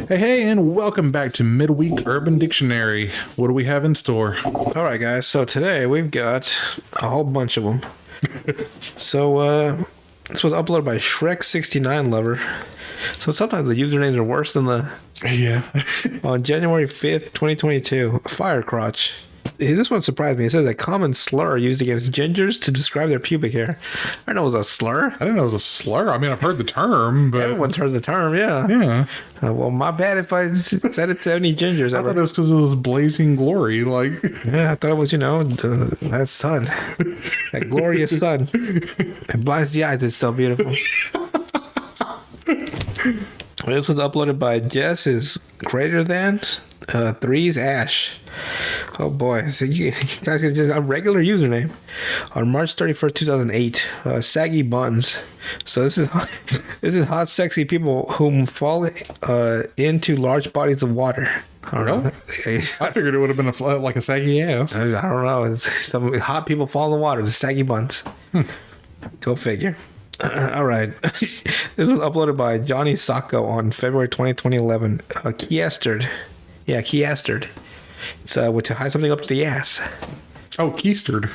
Hey, and welcome back to Midweek Urban Dictionary. What do we have in store? All right, guys. So today we've got a whole bunch of them. This was uploaded by Shrek69 Lover. So sometimes the usernames are worse than the... Yeah. On January 5th, 2022, Fire Crotch. This one surprised me. It says a common slur used against gingers to describe their pubic hair. I didn't know it was a slur. I didn't know it was a slur. I mean, I've heard the term, but... Everyone's heard the term, yeah. Yeah. Well, my bad if I said it to any gingers I ever. thought it was because it was blazing glory, like... Yeah, I thought it was, that sun. That glorious sun. It blinds the eyes. It's so beautiful. This was uploaded by Jess is greater than threes Ash. Oh boy. So you guys get just a regular username. On March 31st, 2008, Saggy Buns. So this is hot, sexy people whom fall into large bodies of water. I don't know. I figured it would have been like a saggy ass. I don't know. It's some hot people fall in the water. The Saggy Buns. Go figure. All right. This was uploaded by Johnny Sacco on February 20, 2011. Keyastard. Yeah, Keyastard. It's to hide something up to the ass. Oh, keistered.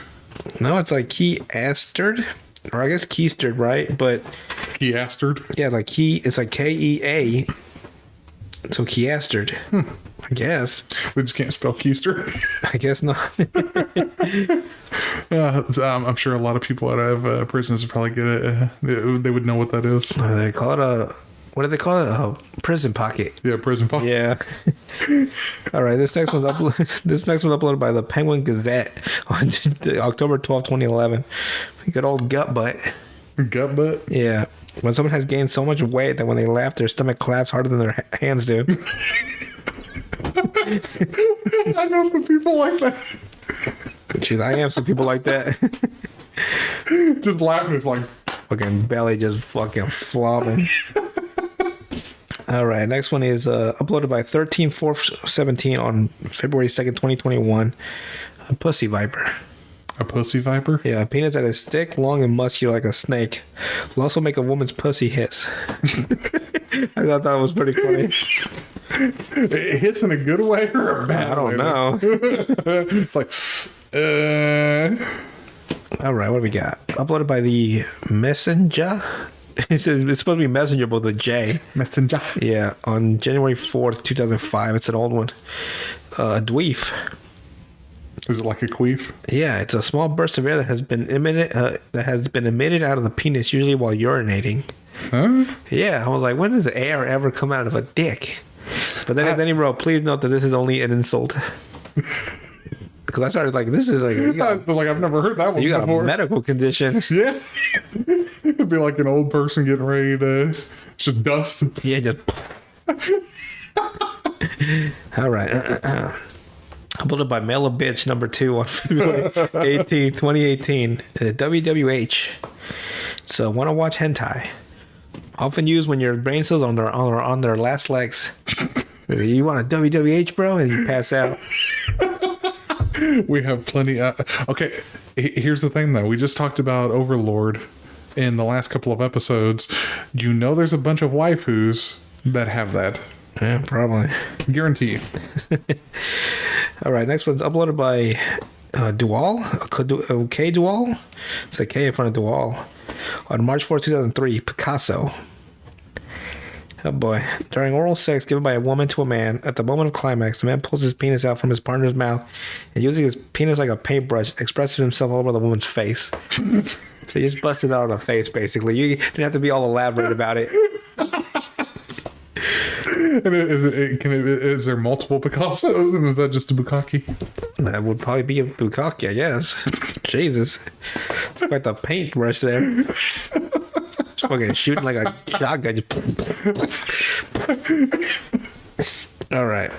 No, it's like Keyastard. Or I guess Keistered, right? But... Keyastard? Yeah, like key. It's like Kea. So Keyastard. I guess. We just can't spell keister. I guess not. I'm sure a lot of people out of prisons would probably get it. They would know what that is. They call it what do they call it? A prison pocket. Yeah, prison pocket. Yeah. All right. This next one's uploaded by the Penguin Gazette on October 12, 2011. Good old gut butt. Gut butt? Yeah. When someone has gained so much weight that when they laugh, their stomach claps harder than their hands do. I know some people like that. Jeez, I am some people like that. Just laughing. It's like... Fucking belly just fucking flopping. All right, next one is uploaded by 13/4/17 on February 2nd, 2021. A pussy viper. A pussy viper? Yeah, a penis that is thick, long, and muscular like a snake. Will also make a woman's pussy hiss. I thought that was pretty funny. It hits in a good way or a bad way? I don't know. It's like, All right, what do we got? Uploaded by the Messenger. It says it's supposed to be Messenger, but with a J. Messenger. Yeah, on January 4th, 2005. It's an old one. Dweef. Is it like a queef? Yeah, it's a small burst of air that has been emitted out of the penis, usually while urinating. Huh? Yeah, I was like, when does air ever come out of a dick? But then he wrote, please note that this is only an insult. Because I started like, this is like... I've never heard that one you got before. A medical condition. Yeah. It'd be like an old person getting ready to... It's just dust. Yeah, just... All right. Uploaded by Mela Bitch number 2 on February 18, 2018. WWH. So, want to watch hentai. Often used when your brain cells are on their last legs. You want a WWH, bro? And you pass out. We have plenty. Okay, here's the thing, though. We just talked about Overlord in the last couple of episodes. You know there's a bunch of waifus that have that. Yeah, probably. Guarantee. All right, next one's uploaded by Dual. K Dual? It's like K in front of Dual. On March 4, 2003, Picasso. Oh boy. During oral sex given by a woman to a man, at the moment of climax, the man pulls his penis out from his partner's mouth and using his penis like a paintbrush, expresses himself all over the woman's face. So he just busted out on the face, basically. You didn't have to be all elaborate about it. And is there multiple Picassos? And is that just a bukkake? That would probably be a bukkake, I guess. Jesus. It's quite the paintbrush there. Just fucking shooting like a shotgun. All right.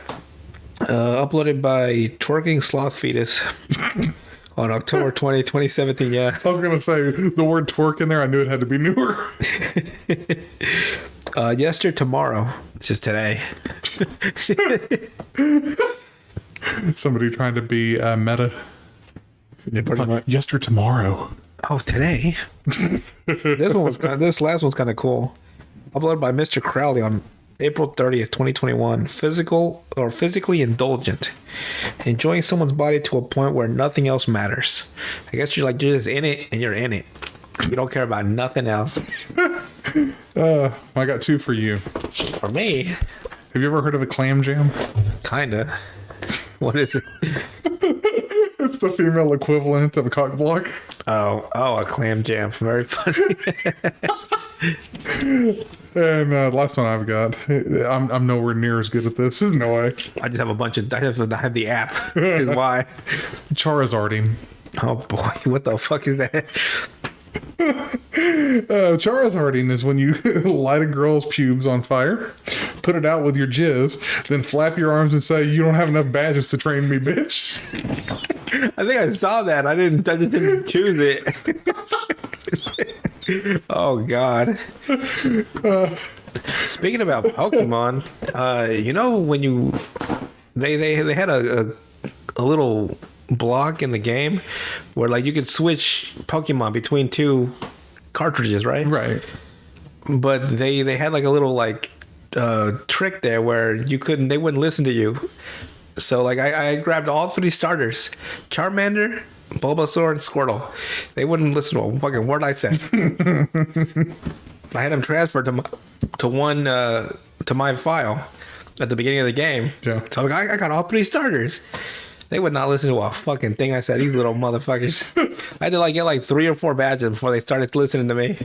Uploaded by Twerking Sloth Fetus on October 20, 2017. Yeah. I was going to say, the word twerk in there, I knew it had to be newer. Yesterday, tomorrow. It's just today. Somebody trying to be meta. Yeah, Yesterday, tomorrow. Oh, today. This last one's kind of cool. Uploaded by Mr. Crowley on April 30th, 2021. Physical or physically indulgent. Enjoying someone's body to a point where nothing else matters. I guess you're just in it and you're in it. You don't care about nothing else. I got two for you. For me, Have you ever heard of a clam jam? kinda. What is it? It's the female equivalent of a cock block. Oh, a clam jam. Very funny. And last one I've got. I'm nowhere near as good at this. No way. I just have a bunch of. I have the app. Is why. Charizarding. Oh boy, what the fuck is that? Charizarding is when you light a girl's pubes on fire, put it out with your jizz, then flap your arms and say, "You don't have enough badges to train me, bitch." I think I saw that. I just didn't choose it. Oh God. Speaking about Pokemon, when they had a little block in the game where like you could switch Pokemon between two cartridges, right? Right. But they had like a little like trick there where they wouldn't listen to you. So like I grabbed all three starters: Charmander, Bulbasaur, and Squirtle. They wouldn't listen to a fucking word I said. I had them transferred to my file at the beginning of the game. Yeah. So I got all three starters. They would not listen to a fucking thing I said. These little motherfuckers. I had to get like 3 or 4 badges before they started listening to me.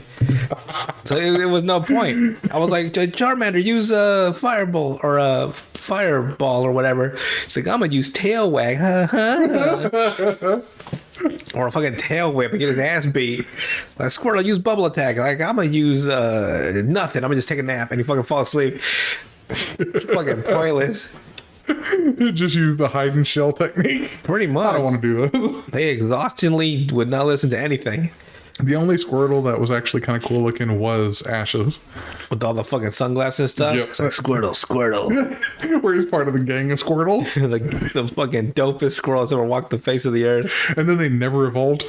So it was no point. I was like, Charmander, use a fireball or a fireball or whatever. It's like, I'm gonna use tail wag. Or a fucking tail whip and get his ass beat. Like, Squirtle, use bubble attack. Like, I'm gonna use nothing. I'm gonna just take a nap and he fucking fall asleep. Fucking pointless. Just use the hide and shell technique. Pretty much. I don't want to do this. They exhaustingly would not listen to anything. The only Squirtle that was actually kind of cool looking was Ash's. With all the fucking sunglasses and stuff. Yep. It's like, Squirtle. Where he's part of the gang of Squirtle. the fucking dopest squirrels ever walked the face of the earth. And then they never evolved.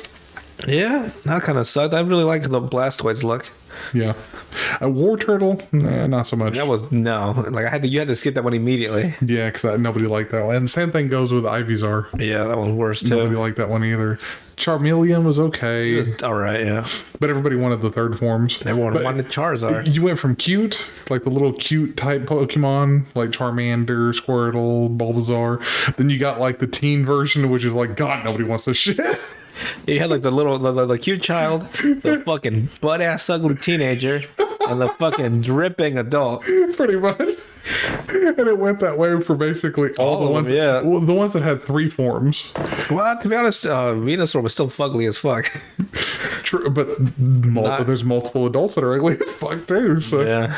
Yeah, that kind of sucked. I really liked the Blastoise look. Yeah. A War Turtle? Nah, not so much. That was, no. Like, you had to skip that one immediately. Yeah, because nobody liked that one. And the same thing goes with Ivysaur. Yeah, that one's worse, too. Nobody liked that one either. Charmeleon was okay. It was alright, yeah. But everybody wanted the third forms. Everyone wanted Charizard. You went from cute, like the little cute type Pokemon, like Charmander, Squirtle, Bulbasaur. Then you got like the teen version, which is like, God, nobody wants this shit. You had like the cute child, the fucking butt ass ugly teenager, and the fucking dripping adult. Pretty much. And it went that way for basically all the ones. Yeah. Well, the ones that had 3 forms. Well, to be honest, Venusaur was still fugly as fuck. True, but there's multiple adults that are ugly as fuck too. So Yeah.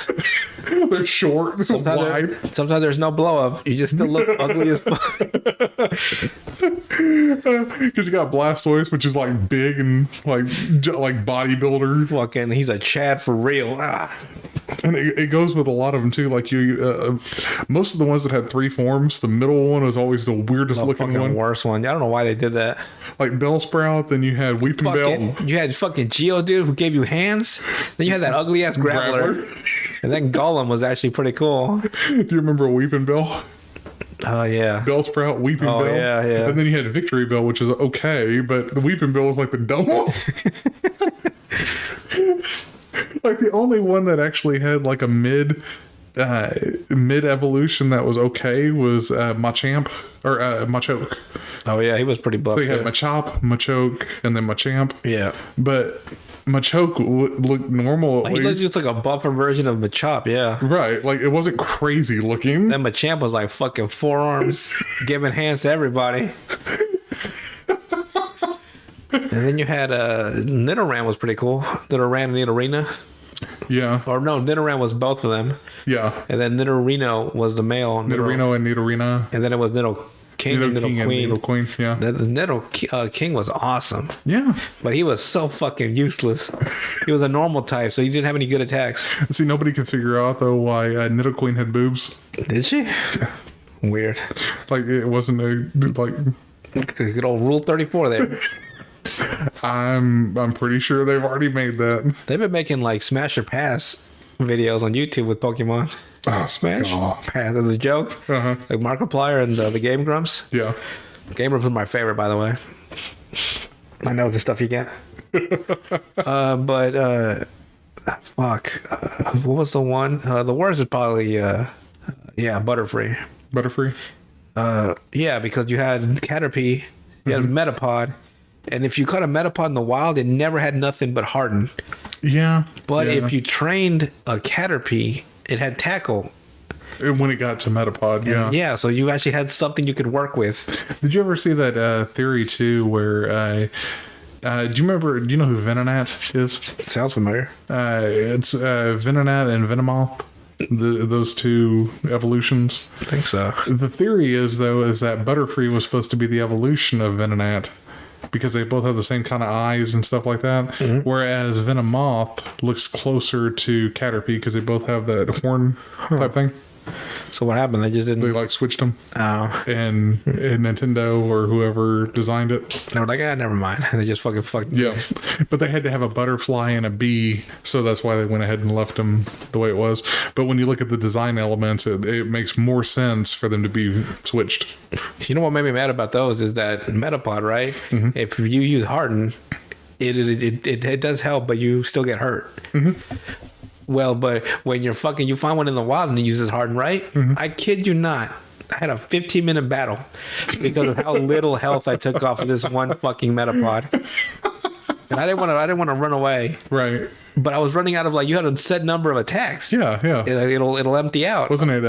they're short, wide. Sometimes there's no blow up. You just still look ugly as fuck. Because you got Blastoise, which is like big and like bodybuilder. Fucking, he's a Chad for real. Ah. And it goes with a lot of them too. Like most of the ones that had 3 forms, the middle one was always the weirdest The looking fucking one. worst one. I don't know why they did that. Like Bellsprout, then you had Weeping Bell. You had fucking Geodude who gave you hands. Then you had that ugly ass Graveler. And then Golem was actually pretty cool. Do you remember Weeping Bell? Oh yeah. Bellsprout, Weeping Bell. Yeah. And then you had Victory Bell, which is okay, but the Weeping Bell was like the dumb one. Like the only one that actually had like a mid evolution that was okay was Machamp or Machoke. Oh yeah, he was pretty buff. So you had too. Machop, Machoke, and then Machamp. Yeah. But Machoke looked normal at He least. looked just like a buffer version of Machop, yeah. Right, like it wasn't crazy looking. Then Machamp was like fucking forearms, giving hands to everybody. And then you had Nidoran was pretty cool. Nidoran and Nidorina. Yeah, Or no, Nidoran was both of them. yeah. And then Nidorino was the male. Nidorino and Nidorina. And then it was Nido King and Nido King and Queen. Nido Queen, yeah. The Nido King was awesome. Yeah. But he was so fucking useless. He was a normal type, so he didn't have any good attacks. See, nobody could figure out though why Nido Queen had boobs. Did she? Weird. Like it wasn't a like. Good old Rule 34 there. I'm pretty sure they've already made that. They've been making like Smash or Pass videos on YouTube with Pokemon. Oh, Smash. God. That was a joke. Uh-huh. Like Markiplier and the Game Grumps. Yeah. Game Grumps are my favorite, by the way. I know the stuff you get. Fuck. What was the one? The worst is probably, Butterfree. Butterfree? Yeah, because you had Caterpie, you had Metapod, and if you caught a Metapod in the wild, it never had nothing but Harden. Yeah. But yeah. if you trained a Caterpie, it had Tackle. When it got to Metapod, yeah. Yeah, so you actually had something you could work with. Did you ever see that theory, too, where... do you know who Venonat is? Sounds familiar. It's Venonat and Venomoth. Those two evolutions. I think so. The theory is that Butterfree was supposed to be the evolution of Venonat because they both have the same kind of eyes and stuff like that. Mm-hmm. Whereas Venomoth looks closer to Caterpie because they both have that horn type thing. So what happened? They just didn't... They like switched them. Oh. And Nintendo or whoever designed it. They were like, never mind. They just fucked. Yeah. But they had to have a butterfly and a bee, so that's why they went ahead and left them the way it was. But when you look at the design elements, it makes more sense for them to be switched. You know what made me mad about those is that Metapod, right? Mm-hmm. If you use Harden, it does help, but you still get hurt. Mm-hmm. Well, but when you find one in the wild and it uses Harden, right? Mm-hmm. I kid you not. I had a 15-minute battle because of how little health I took off of this one fucking Metapod. And I didn't want to run away. Right. But I was running out of you had a set number of attacks. Yeah. It'll empty out. Wasn't it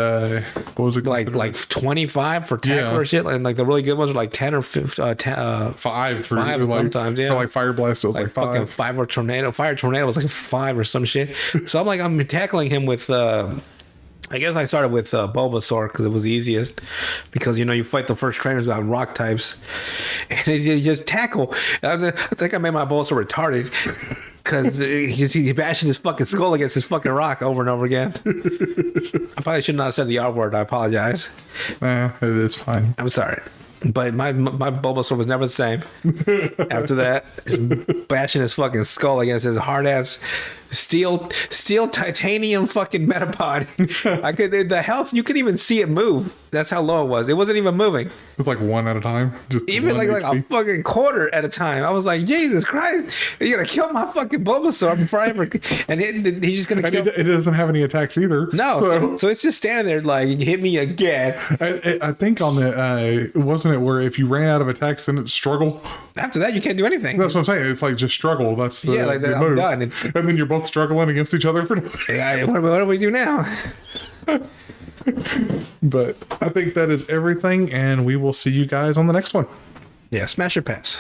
what was it like 25 for tackle or shit? And the really good ones are like 10 or 15, 5 for sometimes, yeah. For Fire Blast it was like 5. Fucking 5 or Tornado. Fire Tornado was like 5 or some shit. So I'm tackling him with I guess I started with Bulbasaur because it was the easiest. Because, you fight the first trainers about rock types. And you just tackle. I think I made my Bulbasaur retarded. Because he bashing his fucking skull against his fucking rock over and over again. I probably should not have said the R word. I apologize. It's fine. I'm sorry. But my Bulbasaur was never the same. After that, bashing his fucking skull against his hard ass steel titanium fucking Metapod. The health, you could even see it move. That's how low it was. It wasn't even moving. It's like one at a time. Just even like a fucking quarter at a time. I was like, Jesus Christ, you're gonna kill my fucking Bulbasaur before I ever. And he's just gonna kill. It doesn't have any attacks either. No, so it's just standing there like, hit me again. I think on the wasn't it where if you ran out of attacks, then it's struggle. After that, you can't do anything. That's what I'm saying. It's like just struggle. That's the I'm move. done. And then you're both struggling against each other for. What do we do now? But I think that is everything, and we will see you guys on the next one. Yeah, smash or pass.